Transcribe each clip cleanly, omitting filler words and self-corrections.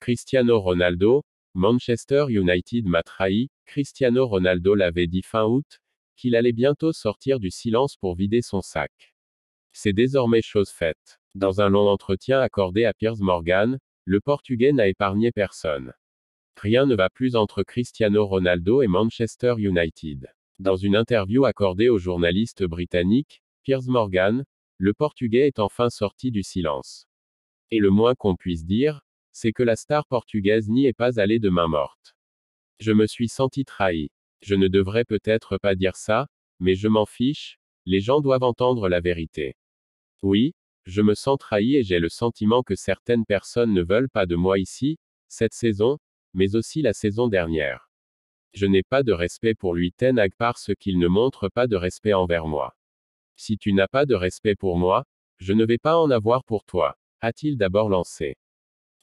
Cristiano Ronaldo, Manchester United m'a trahi. Cristiano Ronaldo l'avait dit fin août, qu'il allait bientôt sortir du silence pour vider son sac. C'est désormais chose faite. Dans un long entretien accordé à Piers Morgan, le Portugais n'a épargné personne. Rien ne va plus entre Cristiano Ronaldo et Manchester United. Dans une interview accordée au journaliste britannique, Piers Morgan, le Portugais est enfin sorti du silence. Et le moins qu'on puisse dire, c'est que la star portugaise n'y est pas allée de main morte. Je me suis senti trahi. Je ne devrais peut-être pas dire ça, mais je m'en fiche, les gens doivent entendre la vérité. Oui, je me sens trahi et j'ai le sentiment que certaines personnes ne veulent pas de moi ici, cette saison, mais aussi la saison dernière. Je n'ai pas de respect pour lui Ten Hag parce qu'il ne montre pas de respect envers moi. Si tu n'as pas de respect pour moi, je ne vais pas en avoir pour toi, a-t-il d'abord lancé.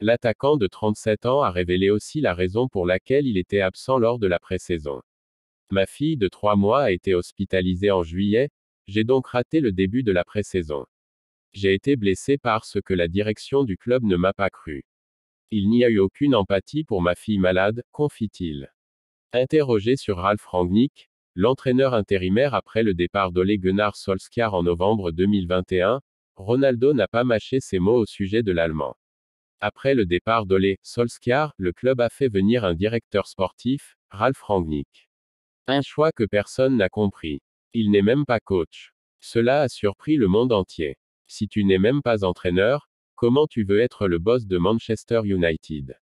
L'attaquant de 37 ans a révélé aussi la raison pour laquelle il était absent lors de la pré-saison. Ma fille de 3 mois a été hospitalisée en juillet, j'ai donc raté le début de la pré-saison. J'ai été blessé parce que la direction du club ne m'a pas cru. Il n'y a eu aucune empathie pour ma fille malade, confie-t-il. Interrogé sur Ralf Rangnick, l'entraîneur intérimaire après le départ d'Ole Gunnar Solskjaer en novembre 2021, Ronaldo n'a pas mâché ses mots au sujet de l'Allemand. Après le départ d'Ole Solskjaer, le club a fait venir un directeur sportif, Ralf Rangnick. Un choix que personne n'a compris. Il n'est même pas coach. Cela a surpris le monde entier. Si tu n'es même pas entraîneur, comment tu veux être le boss de Manchester United?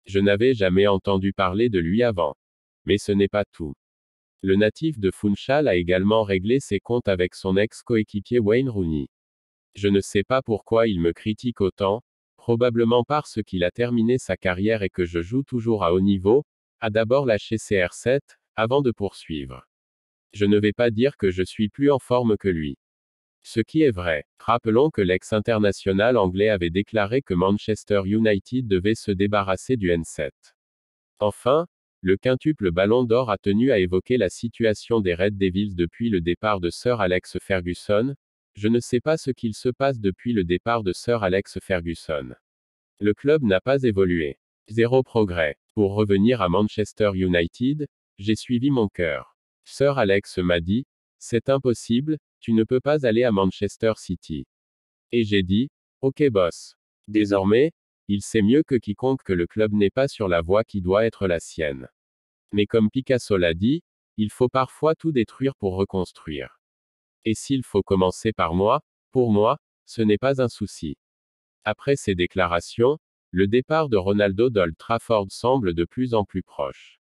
Je n'avais jamais entendu parler de lui avant. Mais ce n'est pas tout. Le natif de Funchal a également réglé ses comptes avec son ex-coéquipier Wayne Rooney. Je ne sais pas pourquoi il me critique autant, probablement parce qu'il a terminé sa carrière et que je joue toujours à haut niveau, a d'abord lâché CR7, avant de poursuivre. Je ne vais pas dire que je suis plus en forme que lui. Ce qui est vrai. Rappelons que l'ex-international anglais avait déclaré que Manchester United devait se débarrasser du N7. Enfin, le quintuple Ballon d'Or a tenu à évoquer la situation des Red Devils depuis le départ de Sir Alex Ferguson. Je ne sais pas ce qu'il se passe depuis le départ de Sir Alex Ferguson. Le club n'a pas évolué. Zéro progrès. Pour revenir à Manchester United, j'ai suivi mon cœur. Sir Alex m'a dit, c'est impossible, tu ne peux pas aller à Manchester City. Et j'ai dit, ok boss. Désormais, il sait mieux que quiconque que le club n'est pas sur la voie qui doit être la sienne. Mais comme Picasso l'a dit, il faut parfois tout détruire pour reconstruire. Et s'il faut commencer par moi, pour moi, ce n'est pas un souci. Après ces déclarations, le départ de Ronaldo d'Old Trafford semble de plus en plus proche.